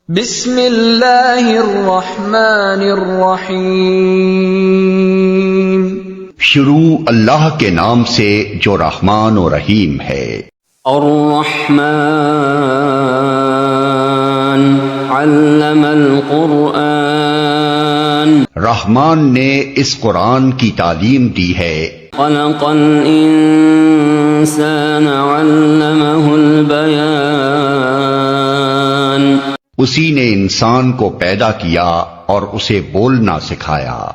بسم اللہ الرحمن الرحیم۔ شروع اللہ کے نام سے جو رحمان و رحیم ہے۔ الرحمن علم القرآن، رحمان نے اس قرآن کی تعلیم دی ہے۔ خلق الانسان علمہ البیان، اسی نے انسان کو پیدا کیا اور اسے بولنا سکھایا۔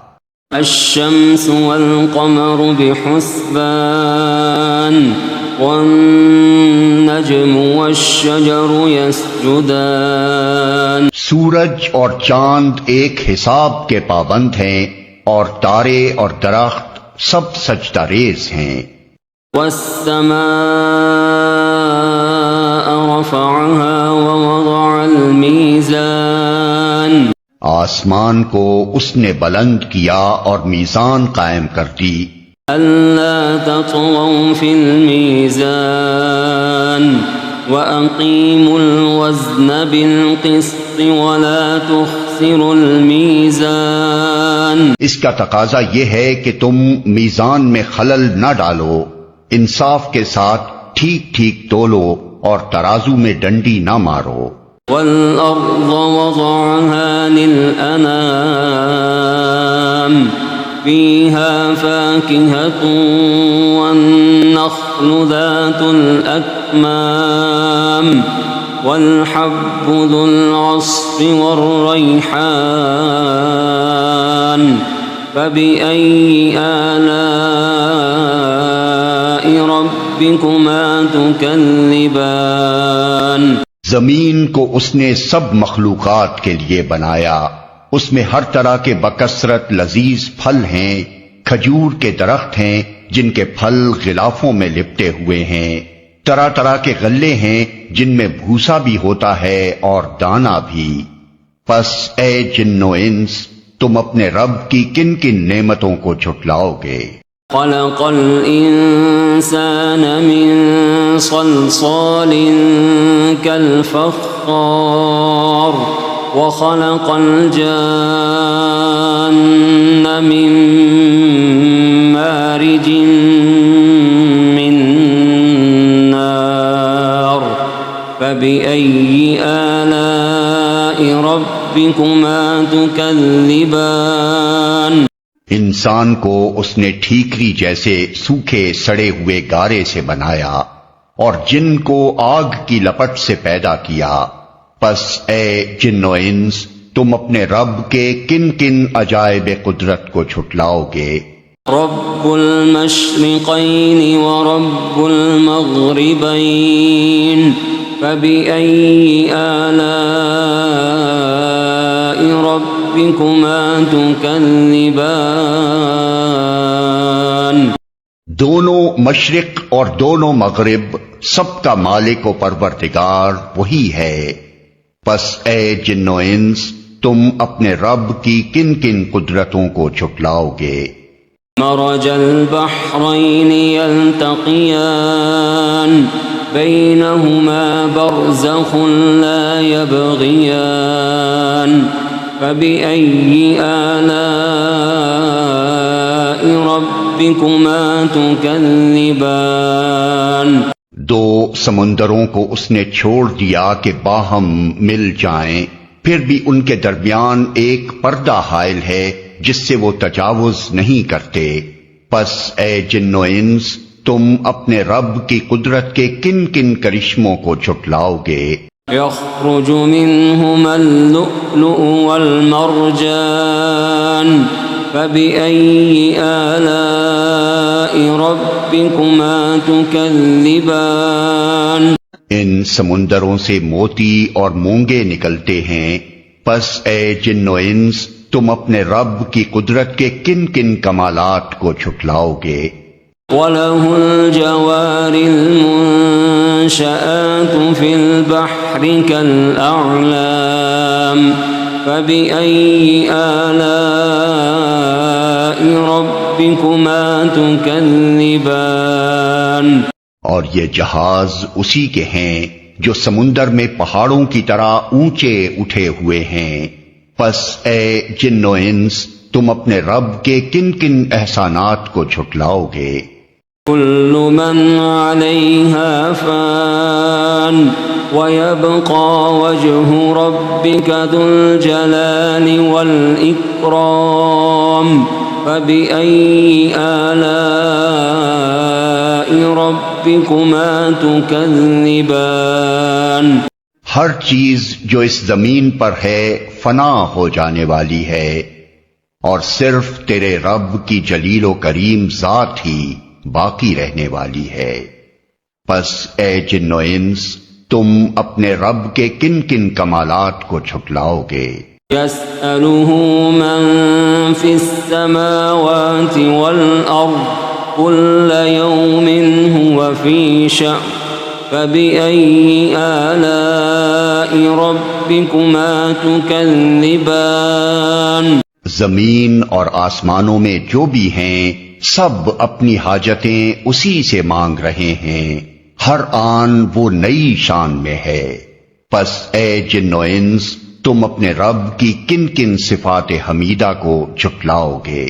الشمس والقمر بحسبان، والنجم والشجر يسجدان، سورج اور چاند ایک حساب کے پابند ہیں اور تارے اور درخت سب سجدہ ریز ہیں۔ والسماء رفعها ووضع الميزان، آسمان کو اس نے بلند کیا اور میزان قائم کر دی۔ ألا تطغوا في الميزان وأقيموا الوزن بالقسط ولا تخسروا الميزان، اس کا تقاضا یہ ہے کہ تم میزان میں خلل نہ ڈالو، انصاف کے ساتھ ٹھیک ٹھیک تولو اور ترازو میں ڈنڈی نہ مارو۔ والأرض وضعها للأنام، فيها فاكهة والنخل ذات الأكمام والحب ذو العصف والريحان، فبأي آلاء ربكما تكذبان، زمین کو اس نے سب مخلوقات کے لیے بنایا، اس میں ہر طرح کے بکثرت لذیذ پھل ہیں، کھجور کے درخت ہیں جن کے پھل غلافوں میں لپٹے ہوئے ہیں، طرح طرح کے غلے ہیں جن میں بھوسا بھی ہوتا ہے اور دانا بھی۔ پس اے جن و انس، تم اپنے رب کی کن کن نعمتوں کو جھٹلاؤ گے؟ خلق الانسان من صلصال كالفخار، وخلق الجان من مارج من نار، فبأي آلاء ربكما تكذبان، انسان کو اس نے ٹھیکری جیسے سوکھے سڑے ہوئے گارے سے بنایا اور جن کو آگ کی لپٹ سے پیدا کیا۔ پس اے جن و انس، تم اپنے رب کے کن کن عجائب قدرت کو جھٹلاؤ گے؟ رب المشرقین ورب المغربین، فبأي آلاء ربكما تكذبان، دونوں مشرق اور دونوں مغرب سب کا مالک و پروردگار وہی ہے۔ پس اے جن و انس، تم اپنے رب کی کن کن قدرتوں کو جھٹلاؤ گے؟ مرج البحرین یلتقیان، بینہما برزخ لا یبغیان، فبأي آلاء ربكما تكذبان، دو سمندروں کو اس نے چھوڑ دیا کہ باہم مل جائیں، پھر بھی ان کے درمیان ایک پردہ حائل ہے جس سے وہ تجاوز نہیں کرتے۔ پس اے جن و انس، تم اپنے رب کی قدرت کے کن کن کرشموں کو جھٹلاؤ گے؟ يخرج منهما اللؤلؤ والمرجان، فبأي آلاء ربكما تكذبان، ان سمندروں سے موتی اور مونگے نکلتے ہیں۔ پس اے جن و انس، تم اپنے رب کی قدرت کے کن کن کمالات کو جھٹلاؤ گے؟ وَلَهُ الْجَوَارِ الْمُنشَآتُ فِي الْبَحْرِ كَالْأَعْلَامِ، فَبِأَيِّ آلَاءِ رَبِّكُمَا تُكَذِّبَانِ، اور یہ جہاز اسی کے ہیں جو سمندر میں پہاڑوں کی طرح اونچے اٹھے ہوئے ہیں۔ پس اے جن و انس تم اپنے رب کے کن کن احسانات کو جھٹلاؤ گے؟ كل من عليها فان ويبقى وجه ربك ذو الجلال والإكرام فبأي آلاء ربكما تكذبان۔ ہر چیز جو اس زمین پر ہے فنا ہو جانے والی ہے، اور صرف تیرے رب کی جلیل و کریم ذات ہی باقی رہنے والی ہے۔ پس اے جن و انس تم اپنے رب کے کن کن کمالات کو جھٹلاؤ گے؟ يسأله من في السماوات والأرض كل يوم هو في شأن فبأي آلاء ربكما تكذبان۔ زمین اور آسمانوں میں جو بھی ہیں سب اپنی حاجتیں اسی سے مانگ رہے ہیں، ہر آن وہ نئی شان میں ہے۔ پس اے جن و انس تم اپنے رب کی کن کن صفات حمیدہ کو جھٹلاؤ گے؟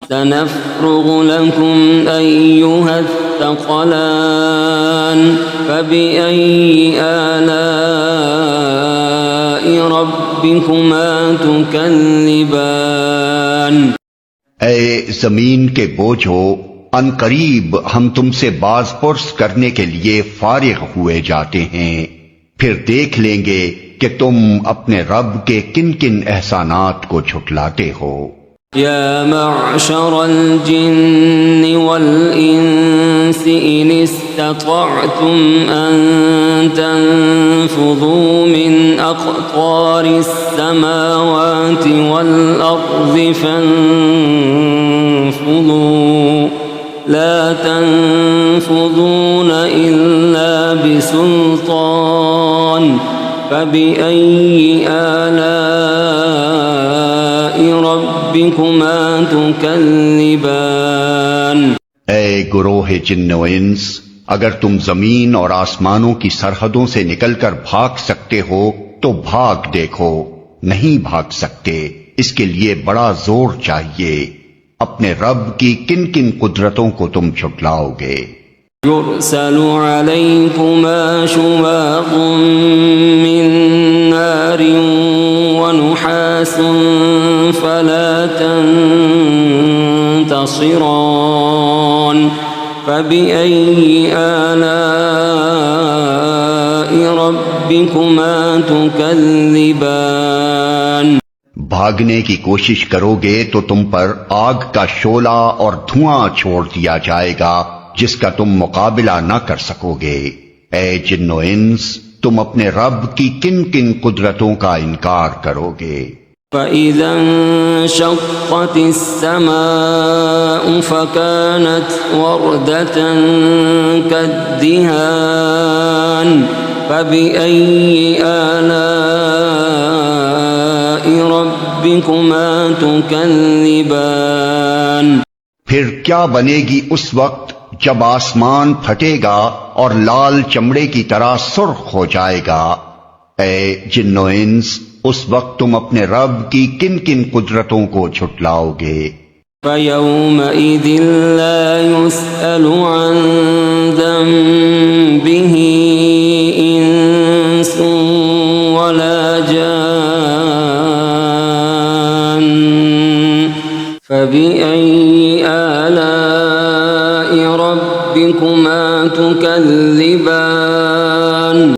سنفرغ لكم أيها الثقلان فبأي آلاء ربكما تكذبان۔ اے زمین کے بوجھو، ان قریب ہم تم سے باز پرس کرنے کے لیے فارغ ہوئے جاتے ہیں، پھر دیکھ لیں گے کہ تم اپنے رب کے کن کن احسانات کو جھٹلاتے ہو۔ يا معشر الجن والإنس إن استطعتم أن تنفذوا من أقطار السماوات والأرض فانفذوا لا تنفذون إلا بسلطان فبأي آلاء ربكما تكذبان۔ اے گروہ جن و انس، اگر تم زمین اور آسمانوں کی سرحدوں سے نکل کر بھاگ سکتے ہو تو بھاگ دیکھو، نہیں بھاگ سکتے اس کے لیے بڑا زور چاہیے۔ اپنے رب کی کن کن قدرتوں کو تم جھٹلاؤ گے؟ يرسل عليكما شواظ من نار ونحاس فلا تنتصران فبأي آلاء ربكما تكذبان۔ بھاگنے کی کوشش کرو گے تو تم پر آگ کا شعلہ اور دھواں چھوڑ دیا جائے گا جس کا تم مقابلہ نہ کر سکو گے۔ اے جن و انس تم اپنے رب کی کن کن قدرتوں کا انکار کرو گے؟ فَإِذَا انشَقَّتِ السَّمَاءُ فَكَانَتْ وَرْدَةً كَالدِّهَانِ فَبِأَيِّ آلَاءِ رَبِّكُمَا تُكَذِّبَانِ۔ پھر کیا بنے گی اس وقت جب آسمان پھٹے گا اور لال چمڑے کی طرح سرخ ہو جائے گا؟ اے جن و انس اس وقت تم اپنے رب کی کن کن قدرتوں کو جھٹلاؤ گے؟ فَيَوْمَئِذٍ لَا يُسْأَلُ عَن ذَنبِهِ إِنسٌ وَلَا جَانٌّ فَبِأَيِّ آلَاءِ رَبِّكُمَا تُكَذِّبَانِ۔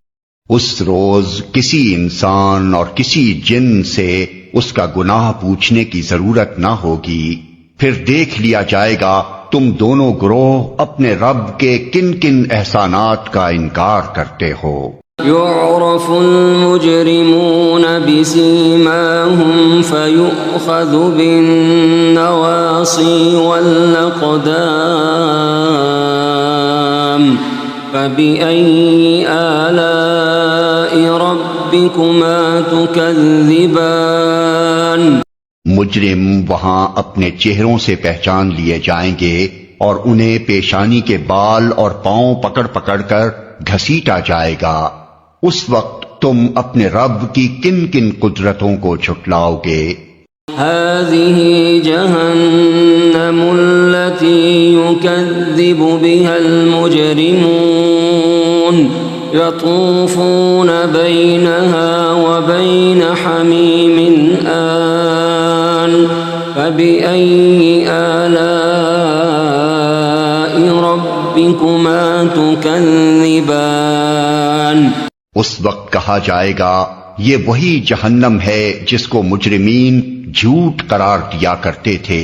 اس روز کسی انسان اور کسی جن سے اس کا گناہ پوچھنے کی ضرورت نہ ہوگی، پھر دیکھ لیا جائے گا تم دونوں گروہ اپنے رب کے کن کن احسانات کا انکار کرتے ہو۔ يعرف المجرمون بسيماهم فيؤخذ بالنواصي والأقدام فبأي آلاء ربكما تكذبان۔ مجرم وہاں اپنے چہروں سے پہچان لیے جائیں گے اور انہیں پیشانی کے بال اور پاؤں پکڑ پکڑ کر گھسیٹا جائے گا۔ اس وقت تم اپنے رب کی کن کن قدرتوں کو جھٹلاؤ گے؟ هذه جهنم التي يكذب بها المجرمون يطوفون بينها وبين حميم آن فبأي آلاء ربكما تكذبان اس وقت کہا جائے گا یہ وہی جہنم ہے جس کو مجرمین جھوٹ قرار دیا کرتے تھے،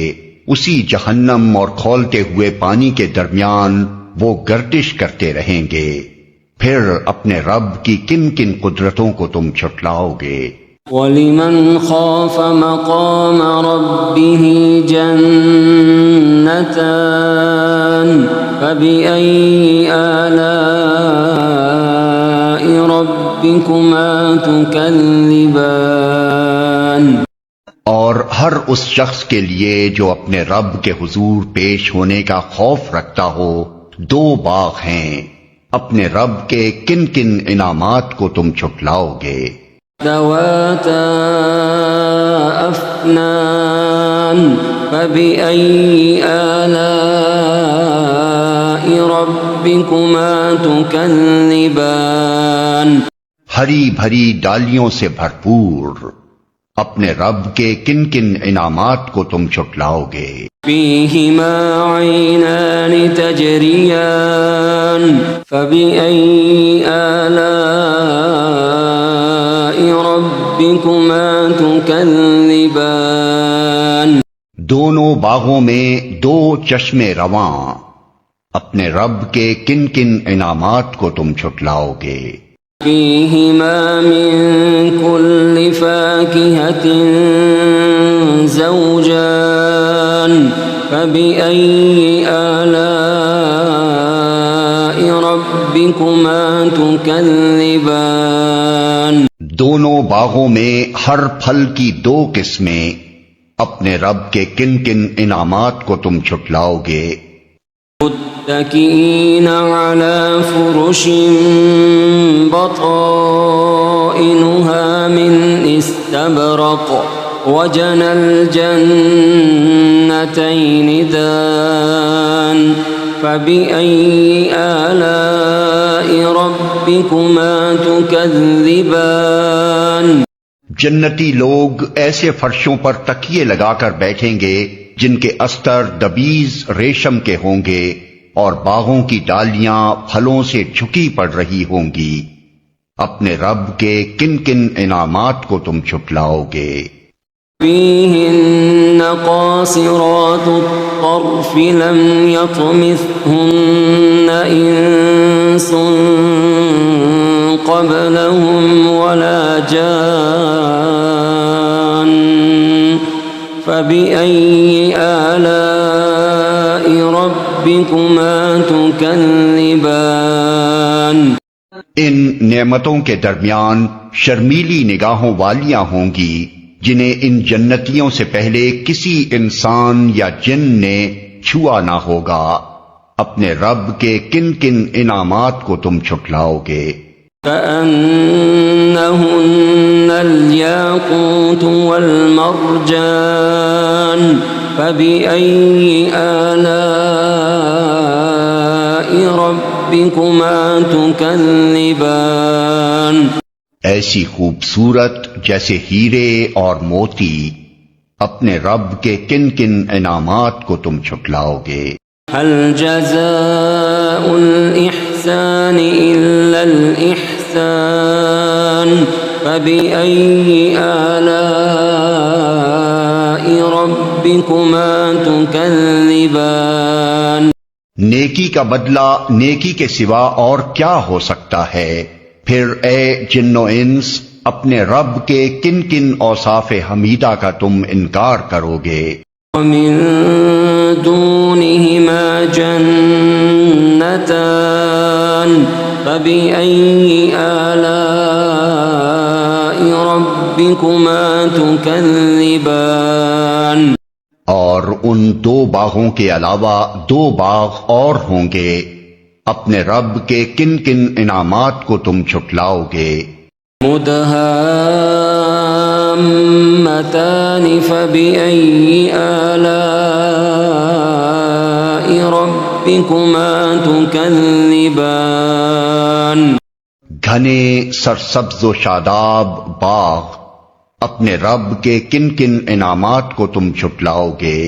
اسی جہنم اور کھولتے ہوئے پانی کے درمیان وہ گردش کرتے رہیں گے، پھر اپنے رب کی کن کن قدرتوں کو تم جھٹلاؤ گے۔ وَلِمَنْ خَافَ مَقَامَ رَبِّهِ جَنَّتَانِ فَبِأَيِّ آلَاءِ رَبِّكُمَا تُكَذِّبَانِ اور ہر اس شخص کے لیے جو اپنے رب کے حضور پیش ہونے کا خوف رکھتا ہو، دو باغ ہیں، اپنے رب کے کن کن انعامات کو تم جھٹلاؤ گے؟ ذواتا افنان فبأي آلاء ربكما تكذبان ہری بھری ڈالیوں سے بھرپور اپنے رب کے کن کن انعامات کو تم جھٹلاؤ گے؟ فيهما عينان تجريان فبأي آلاء ربكما تكذبان دونوں باغوں میں دو چشمے رواں، اپنے رب کے کن کن انعامات کو تم جھٹلاؤ گے؟ فيهما من كل فاكهة زوجان فبأي آلاء ربكما تكذبان دونوں باغوں میں ہر پھل کی دو قسمیں، اپنے رب کے کن کن انعامات کو تم جھٹلاؤ گے؟ متكئين على فرش بطائنها من استبرق وجنى الجنتين دان فبأي آلاء ربكما تكذبان جنتی لوگ ایسے فرشوں پر تکیے لگا کر بیٹھیں گے جن کے استر دبیز ریشم کے ہوں گے اور باغوں کی ڈالیاں پھلوں سے جھکی پڑ رہی ہوں گی، اپنے رب کے کن کن انعامات کو تم جھٹلاؤ گے؟ فيهن قاصرات الطرف لم يطمثهن إنس قبلهم ولا جان فبأي آلاء ربكما تكذبان ان نعمتوں کے درمیان شرمیلی نگاہوں والیاں ہوں گی جنہیں ان جنتیوں سے پہلے کسی انسان یا جن نے چھوا نہ ہوگا، اپنے رب کے کن کن انعامات کو تم جھٹلاؤ گے؟ كأنهن الياقوت والمرجان فبأي آلاء ربكما تكذبان ایسی خوبصورت جیسے ہیرے اور موتی، اپنے رب کے کن کن انعامات کو تم جھٹلاؤ گے؟ هل جزاء الإحسان إلا الإحسان فبأي آلاء ربكما تكذبان نیکی کا بدلہ نیکی کے سوا اور کیا ہو سکتا ہے؟ پھر اے جن و انس اپنے رب کے کن کن اوصاف حمیدہ کا تم انکار کرو گے؟ ومن دونهما جنتان فبأي آلاء ربكما تكذبان اور ان دو باغوں کے علاوہ دو باغ اور ہوں گے، اپنے رب کے کن کن انعامات کو تم چھٹلاؤ گے؟ مدهامتان فبأي آلاء ربكما تكذبان گھنے سرسبز و شاداب باغ، اپنے رب کے کن کن انعامات کو تم چھٹلاؤ گے؟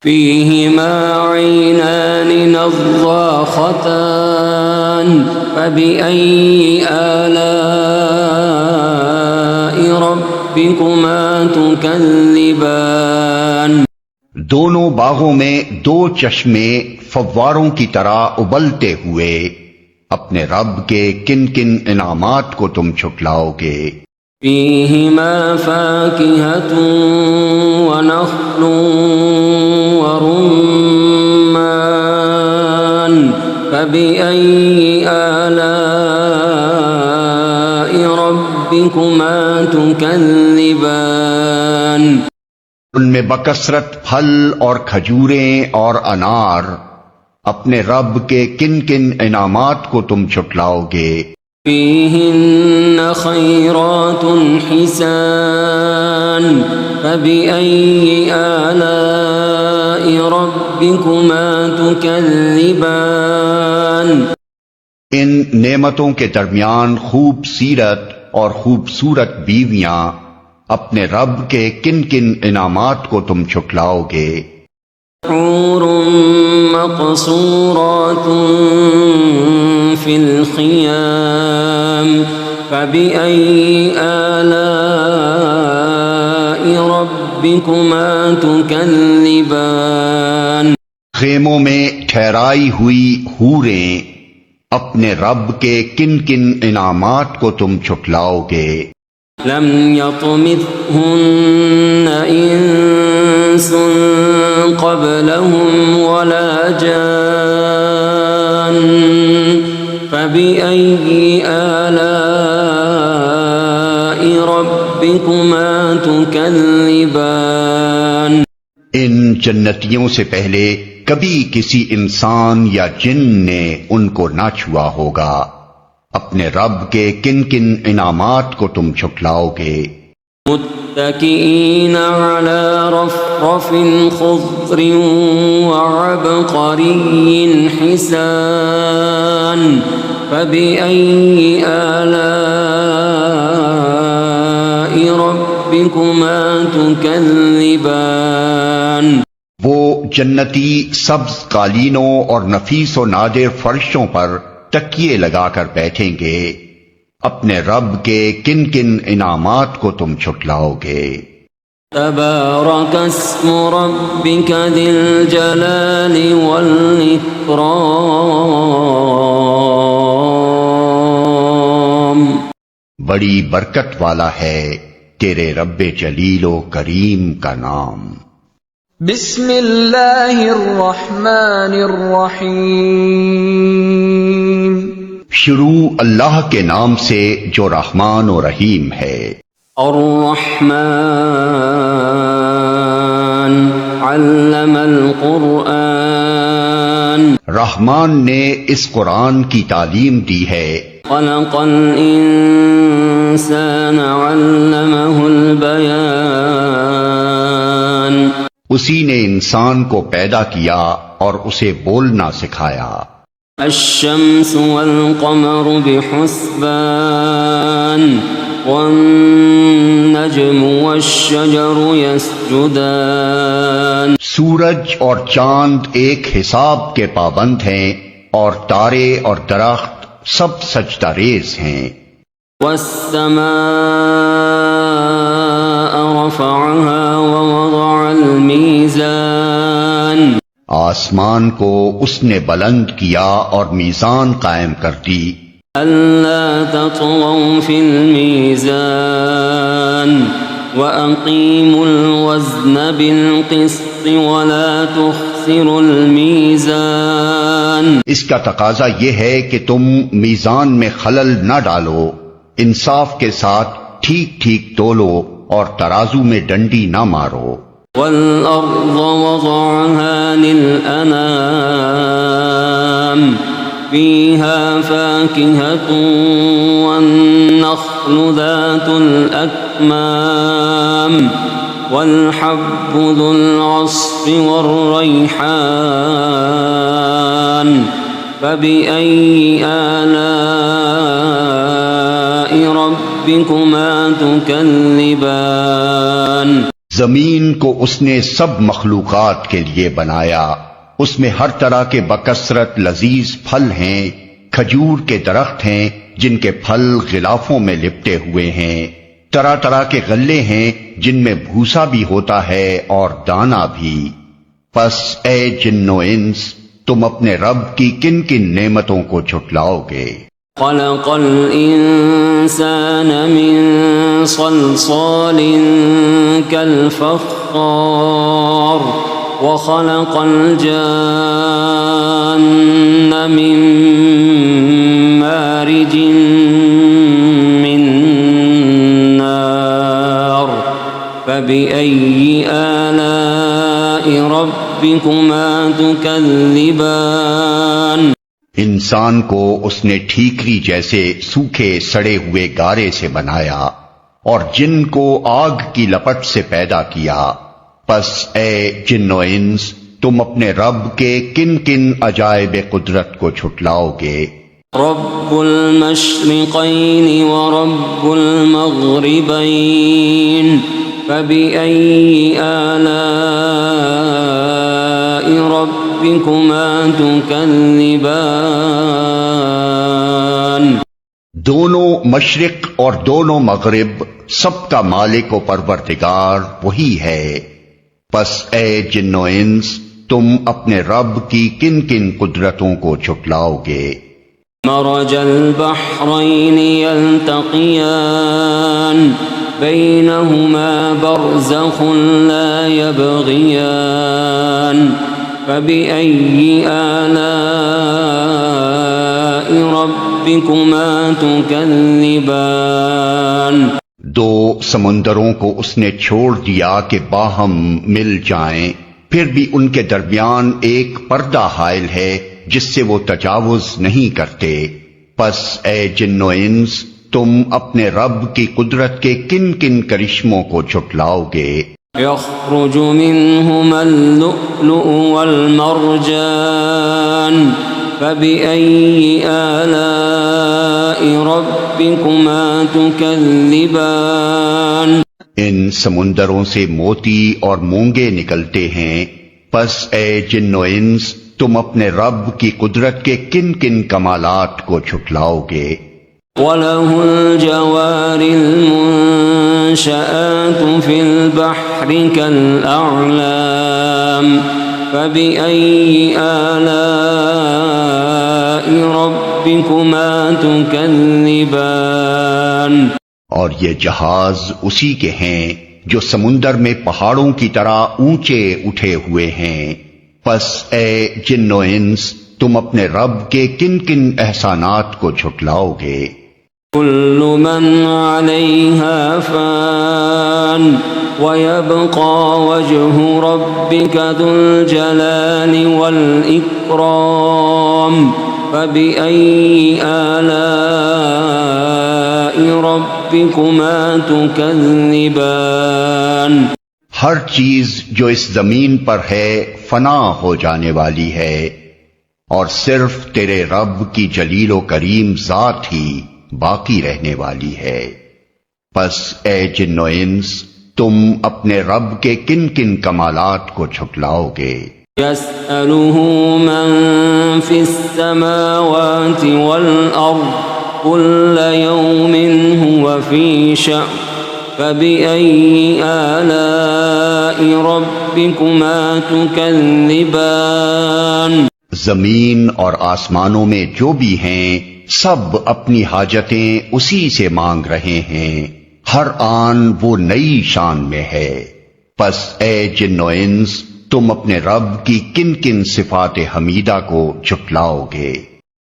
فيهما عينان نضاختان فبأي آلاء ربكما تكذبان دونوں باغوں میں دو چشمے فواروں کی طرح ابلتے ہوئے، اپنے رب کے کن کن انعامات کو تم چھٹلاؤ گے؟ فيهما فاكهة ونخل ورمان فبأي آلاء ربكما تكذبان ان میں بکثرت پھل اور کھجوریں اور انار، اپنے رب کے کن کن انعامات کو تم چھٹلاؤ گے؟ فيهن خيرات حسان فبأي آلاء ربكما تكذبان ان نعمتوں کے درمیان خوب سیرت اور خوبصورت بیویاں، اپنے رب کے کن کن انعامات کو تم چھٹلاؤ گے؟ حور مقصورات في الخيام فبأي آلاء ربكما تكذبان خیموں میں ٹھہرائی ہوئی حوریں، اپنے رب کے کن کن انعامات کو تم چھٹلاؤ گے؟ لم يطمثهن انس قبلهم ولا جان فبأي آلاء ربكما تكذبان ان جنتیوں سے پہلے کبھی کسی انسان یا جن نے ان کو نہ چھوا ہوگا، اپنے رب کے کن کن انعامات کو تم چھٹلاؤ گے؟ متكئين على رفرف خضر وعبقري حسان فبأي آلاء ربكما تكذبان وہ جنتی سبز قالینوں اور نفیس و نادر فرشوں پر تکیے لگا کر بیٹھیں گے، اپنے رب کے کن کن انعامات کو تم چھٹلاؤ گے؟ تبارك اسم ربك ذي الجلال والإكرام بڑی برکت والا ہے تیرے رب جلیل و کریم کا نام۔ بسم اللہ الرحمن الرحیم، شروع اللہ کے نام سے جو رحمان و رحیم ہے۔ الرحمن علم القرآن، رحمان نے اس قرآن کی تعلیم دی ہے۔ خلق الانسان علمہ البیان، اسی نے انسان کو پیدا کیا اور اسے بولنا سکھایا۔ الشمس والقمر بحسبان، والنجم والشجر يسجدان، سورج اور چاند ایک حساب کے پابند ہیں، اور تارے اور درخت سب سجدہ ریز ہیں۔ والسماء رفعها ووضع المیزان، آسمان کو اس نے بلند کیا اور میزان قائم کر دی۔ ألا تطغوا في الميزان وأقيموا الوزن بالقسط ولا تخسروا الميزان، اس کا تقاضا یہ ہے کہ تم میزان میں خلل نہ ڈالو، انصاف کے ساتھ ٹھیک ٹھیک تولو اور ترازو میں ڈنڈی نہ مارو۔ والأرض وضعها للأنام فيها فاكهة والنخل ذات الأكمام والحب ذو العصف والريحان فبأي آلاء ربكما تكذبان زمین کو اس نے سب مخلوقات کے لیے بنایا، اس میں ہر طرح کے بکثرت لذیذ پھل ہیں، کھجور کے درخت ہیں جن کے پھل غلافوں میں لپٹے ہوئے ہیں، طرح طرح کے غلے ہیں جن میں بھوسا بھی ہوتا ہے اور دانا بھی۔ پس اے جن و انس، تم اپنے رب کی کن کن نعمتوں کو جھٹلاؤ گے؟ خلق الإنسان من صلصال كالفخار وخلق الجان من مارج من نار فبأي آلاء ربكما تكذبان انسان کو اس نے ٹھیکری جیسے سوکھے سڑے ہوئے گارے سے بنایا اور جن کو آگ کی لپٹ سے پیدا کیا۔ پس اے جن و انس، تم اپنے رب کے کن کن عجائب قدرت کو جھٹلاؤ گے؟ رب المشرقین ورب المغربین فبأي آلاء ربكما تكذبان دونوں مشرق اور دونوں مغرب سب کا مالک و پروردگار وہی ہے۔ پس اے جن و انس، تم اپنے رب کی کن کن قدرتوں کو جھٹلاؤ گے؟ مرج البحرین یلتقیان بینہما برزخ لا یبغیان فبأي آلاء ربكما تكذبان دو سمندروں کو اس نے چھوڑ دیا کہ باہم مل جائیں، پھر بھی ان کے درمیان ایک پردہ حائل ہے جس سے وہ تجاوز نہیں کرتے۔ پس اے جن و انس، تم اپنے رب کی قدرت کے کن کن کرشموں کو جھٹلاؤ گے؟ يخرج منهما اللؤلؤ والمرجان فبأي آلاء ربكما تكذبان ان سمندروں سے موتی اور مونگے نکلتے ہیں، پس اے جن و انس، تم اپنے رب کی قدرت کے کن کن کمالات کو جھٹلاؤ گے؟ وَلَهُ الْجَوَارِ الْمُنشَآتُ فِي الْبَحْرِ كَالْأَعْلَامِ فَبِأَيِّ آلَاءِ رَبِّكُمَا تُكَذِّبَانِ اور یہ جہاز اسی کے ہیں جو سمندر میں پہاڑوں کی طرح اونچے اٹھے ہوئے ہیں۔ پس اے جن و انس، تم اپنے رب کے کن کن احسانات کو جھٹلاؤ گے؟ كل من عليها فان ويبقى وجه ربك ذو الجلال والإكرام فبأي آلاء ربكما تكذبان ہر چیز جو اس زمین پر ہے فنا ہو جانے والی ہے، اور صرف تیرے رب کی جلیل و کریم ذات ہی باقی رہنے والی ہے۔ پس اے جن و انس، تم اپنے رب کے کن کن کمالات کو جھٹلاؤ گے؟ يسأله من في السماوات والأرض كل يوم هو في شأن فبأي آلاء ربكما تكذبان زمین اور آسمانوں میں جو بھی ہیں سب اپنی حاجتیں اسی سے مانگ رہے ہیں، ہر آن وہ نئی شان میں ہے۔ پس اے جن و انس، تم اپنے رب کی کن کن صفات حمیدہ کو جھٹلاؤ گے؟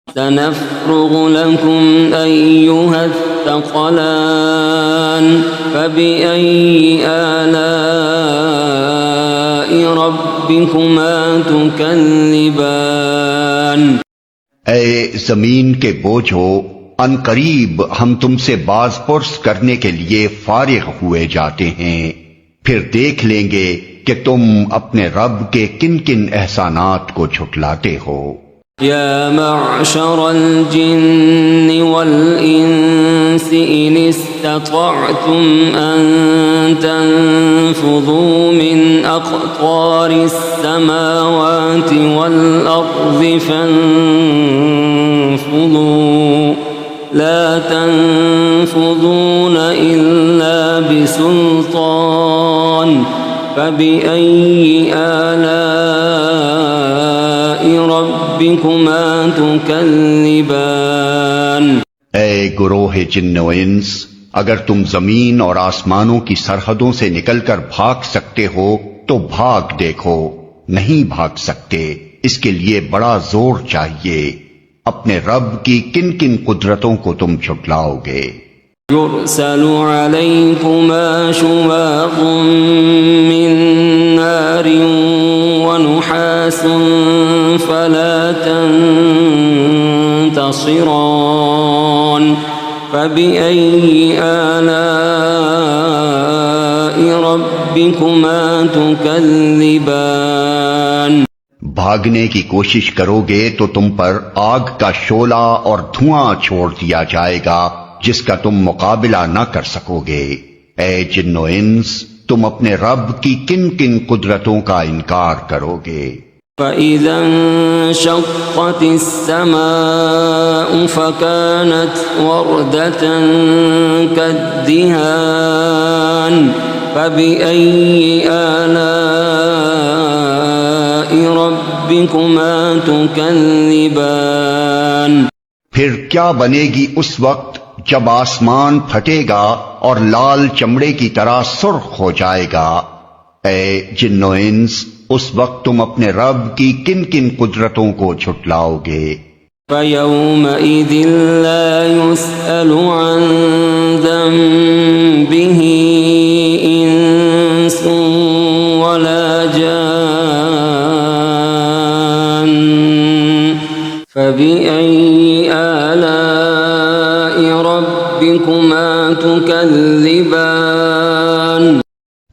سنفرغ لكم أيها الثقلان فبأي آلاء ربكما تكذبان اے زمین کے بوجھو، ان قریب ہم تم سے باز پرس کرنے کے لیے فارغ ہوئے جاتے ہیں، پھر دیکھ لیں گے کہ تم اپنے رب کے کن کن احسانات کو جھٹلاتے ہو۔ يا معشر الجن والإنس إن استطعتم أن تنفذوا من أقطار السماوات والأرض فانفذوا لا تنفذون إلا بسلطان فبأي آلاء ربكما تكذبان۔ اے گروہ جن و انس، اگر تم زمین اور آسمانوں کی سرحدوں سے نکل کر بھاگ سکتے ہو تو بھاگ دیکھو، نہیں بھاگ سکتے، اس کے لیے بڑا زور چاہیے۔ اپنے رب کی کن کن قدرتوں کو تم جھٹلاؤ گے؟ يرسل عليكما شواظ من نار ونحاس فلا تنتصران فبأي آلاء ربكما تكذبان۔ بھاگنے کی کوشش کرو گے تو تم پر آگ کا شعلہ اور دھواں چھوڑ دیا جائے گا جس کا تم مقابلہ نہ کر سکو گے۔ اے جن و انس، تم اپنے رب کی کن کن قدرتوں کا انکار کرو گے؟ فَإِذَا انشقت السَّمَاءُ فَكَانَتْ وَرْدَةً كَالدِّهَانِ فَبِأَيِّ آلَاءِ رَبِّكُمَا تُكَذِّبَانِ۔ پھر کیا بنے گی اس وقت جب آسمان پھٹے گا اور لال چمڑے کی طرح سرخ ہو جائے گا؟ اے جن و انس، اس وقت تم اپنے رب کی کن کن قدرتوں کو جھٹلاؤ گے؟ فَيَوْمَئِذٍ لَا يُسْأَلُ عَن ذَنبِهِ إِنسٌ وَلَا جَانٌّ فَبِأَيِّ آلَاءِ رَبِّكُمَا تُكَذِّبَانِ۔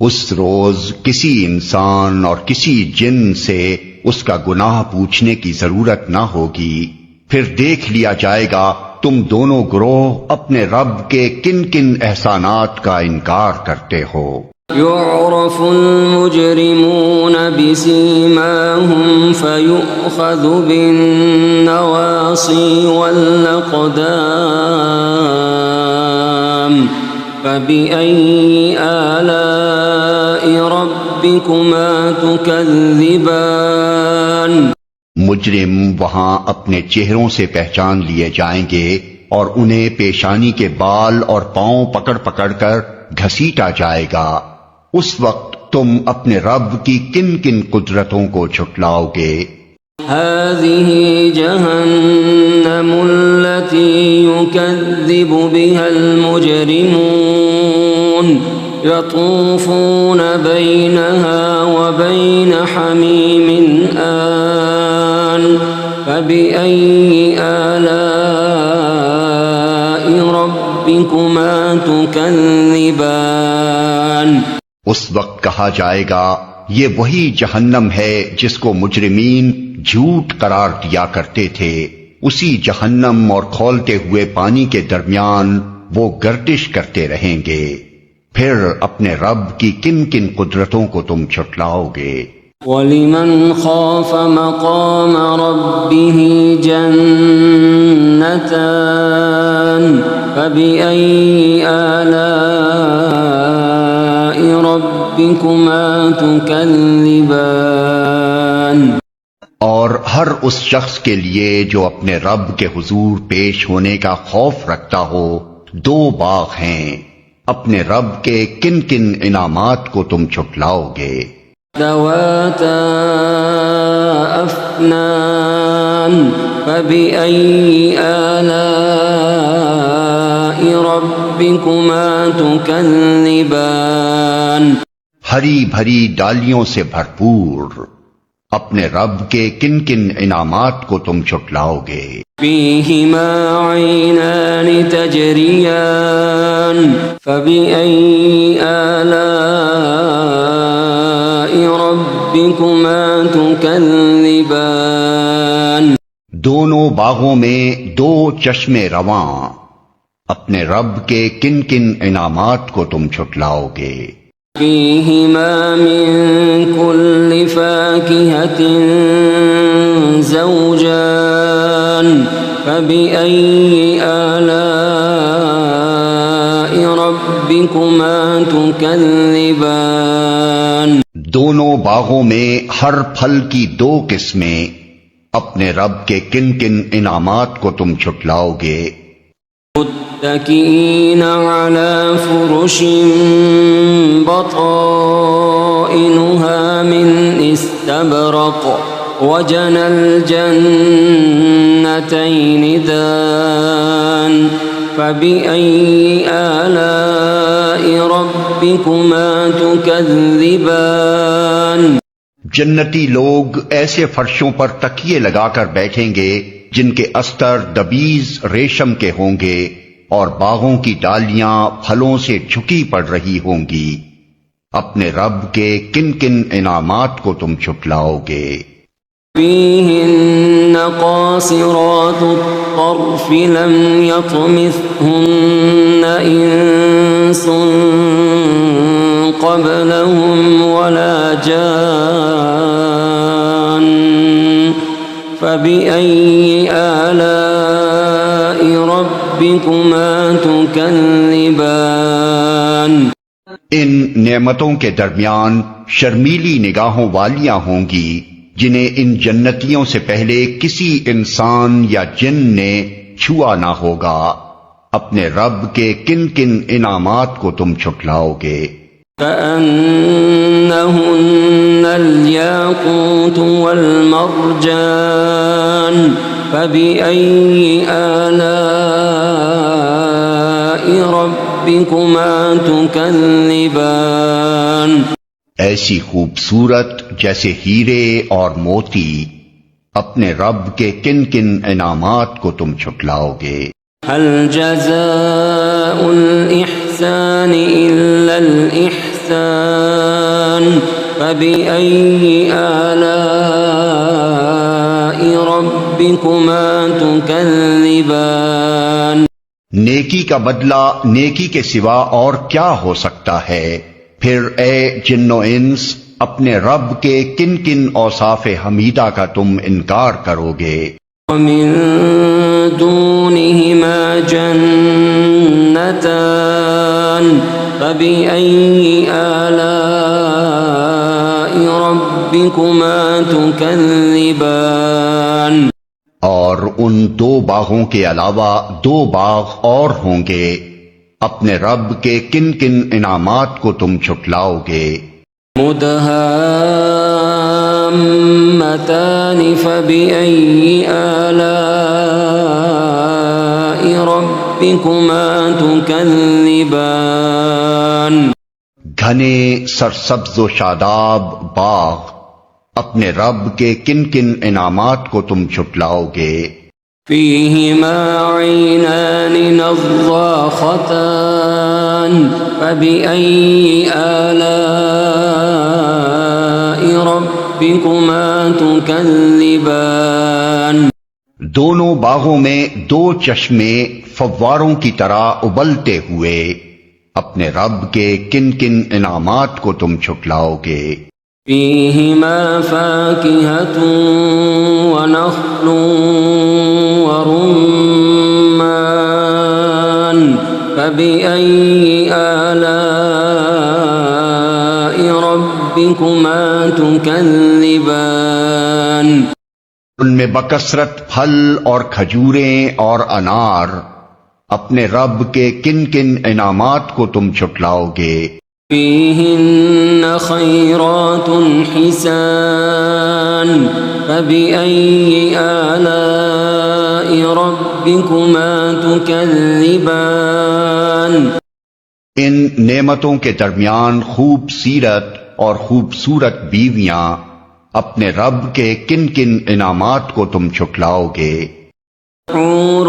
اس روز کسی انسان اور کسی جن سے اس کا گناہ پوچھنے کی ضرورت نہ ہوگی، پھر دیکھ لیا جائے گا تم دونوں گروہ اپنے رب کے کن کن احسانات کا انکار کرتے ہو۔ يعرف المجرمون بسيماهم فيؤخذ بالنواصي والأقدام فبأي آلاء ربكما تكذبان۔ مجرم وہاں اپنے چہروں سے پہچان لیے جائیں گے اور انہیں پیشانی کے بال اور پاؤں پکڑ پکڑ کر گھسیٹا جائے گا۔ اس وقت تم اپنے رب کی کن کن قدرتوں کو جھٹلاؤ گے؟ هذه جهنم التي يكذب بها المجرمون يطوفون بينها وبين حميم آن فبأي آلاء ربكما تكذبان۔ اس وقت کہا جائے گا یہ وہی جہنم ہے جس کو مجرمین جھوٹ قرار دیا کرتے تھے، اسی جہنم اور کھولتے ہوئے پانی کے درمیان وہ گردش کرتے رہیں گے۔ پھر اپنے رب کی کن کن قدرتوں کو تم جھٹلاؤ گے؟ وَلِمَنْ خَافَ مَقَامَ رَبِّهِ جَنَّتَانِ فَبِأَيِّ آلَاءِ رَبِّكُمَا تُكَذِّبَانِ۔ اور ہر اس شخص کے لیے جو اپنے رب کے حضور پیش ہونے کا خوف رکھتا ہو دو باغ ہیں، اپنے رب کے کن کن انعامات کو تم جھٹلاؤ گے؟ ذواتا افنان فبأي آلاء ربكما تكذبان۔ ہری بھری ڈالیوں سے بھرپور، اپنے رب کے کن کن انعامات کو تم چھٹلاؤ گے؟ فيهما عينان تجريان فبأي آلاء ربكما تكذبان دونوں باغوں میں دو چشمے رواں، اپنے رب کے کن کن انعامات کو تم چھٹلاؤ گے؟ فيهما من كل فاكهة زوجان فبأي آلاء ربكما تكذبان دونوں باغوں میں ہر پھل کی دو قسمیں، اپنے رب کے کن کن انعامات کو تم چھٹلاؤ گے؟ متكئين على فرش بطائنها من استبرق وجنى الجنتين دان فبأي آلاء ربكما تكذبان جنتی لوگ ایسے فرشوں پر تکیے لگا کر بیٹھیں گے جن کے استر دبیز ریشم کے ہوں گے اور باغوں کی ڈالیاں پھلوں سے جھکی پڑ رہی ہوں گی، اپنے رب کے کن کن انعامات کو تم چھٹلاؤ گے؟ فيهن قاصرات الطرف لم يطمثهن إنس قبلهم ولا جان فبأي آلاء ربكما تكذبان ان نعمتوں کے درمیان شرمیلی نگاہوں والیاں ہوں گی جنہیں ان جنتیوں سے پہلے کسی انسان یا جن نے چھوا نہ ہوگا، اپنے رب کے کن کن انعامات کو تم چھٹلاؤ گے؟ كأنهن الياقوت والمرجان فبأي آلاء ربكما تكذبان ایسی خوبصورت جیسے ہیرے اور موتی، اپنے رب کے کن کن انعامات کو تم چھٹلاؤ گے؟ هل جزاء الإحسان إلا الإحسان فبأي آلاء ربكما تكذبان نیکی کا بدلہ نیکی کے سوا اور کیا ہو سکتا ہے؟ پھر اے جن و انس، اپنے رب کے کن کن اوصاف حمیدہ کا تم انکار کرو گے؟ ومن دونهما جنتان فبأي آلاء ربكما تكذبان اور ان دو باغوں کے علاوہ دو باغ اور ہوں گے، اپنے رب کے کن کن انعامات کو تم چھٹلاؤ گے؟ مدهامتان فبأي آلاء ربكما تكذبان گھنے سرسبز و شاداب باغ، اپنے رب کے کن کن انعامات کو تم چھٹلاؤ گے؟ فيهما عينان نضاختان فبأي آلاء ربكما تكذبان دونوں باغوں میں دو چشمے فواروں کی طرح ابلتے ہوئے، اپنے رب کے کن کن انعامات کو تم چھٹلاؤ گے؟ فيهما فاكهة ونخل ورمان فبأي آلاء ربكما تكذبان ان میں بکثرت پھل اور کھجوریں اور انار، اپنے رب کے کن کن انعامات کو تم چھٹلاؤ گے؟ فيهن خيرات حسان فبأي آلاء ربكما تكذبان ان نعمتوں کے درمیان خوب سیرت اور خوبصورت بیویاں، اپنے رب کے کن کن انعامات کو تم چھٹلاؤ گے؟ حور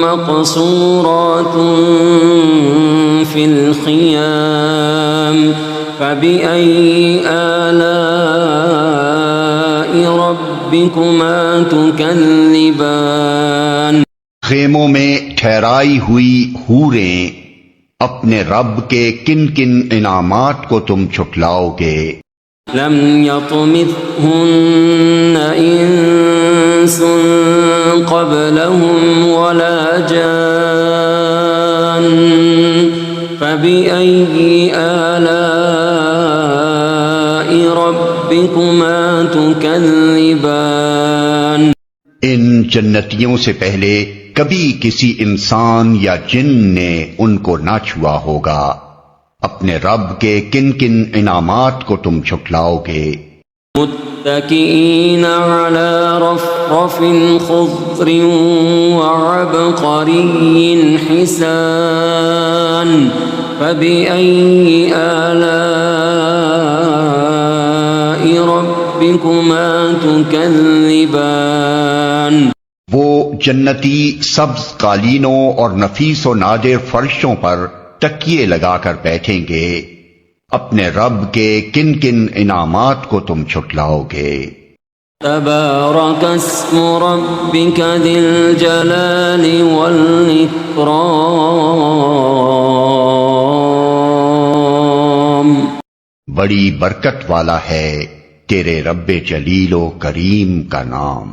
مقصورات فی الخیام فبأي آلاء ربكما تكذبان خیموں میں ٹھہرائی ہوئی حوریں، اپنے رب کے کن کن انعامات کو تم چھٹلاؤ گے؟ لم يطمثهن انس قبلهم ولا جان فبأي آلاء ربكما تكذبان ان جنتیوں سے پہلے کبھی کسی انسان یا جن نے ان کو نہ چھوا ہوگا، اپنے رب کے کن کن انعامات کو تم چھٹلاؤ گے؟ متكئين على رفرف خضر وعبقري حسان فبأي آلاء ربكما تكذبان وہ جنتی سبز قالینوں اور نفیس و نادر فرشوں پر تکیے لگا کر بیٹھیں گے، اپنے رب کے کن کن انعامات کو تم چھٹلاؤ گے؟ تبارك اسم ربك ذي الجلال والإكرام بڑی برکت والا ہے تیرے رب جلیل و کریم کا نام۔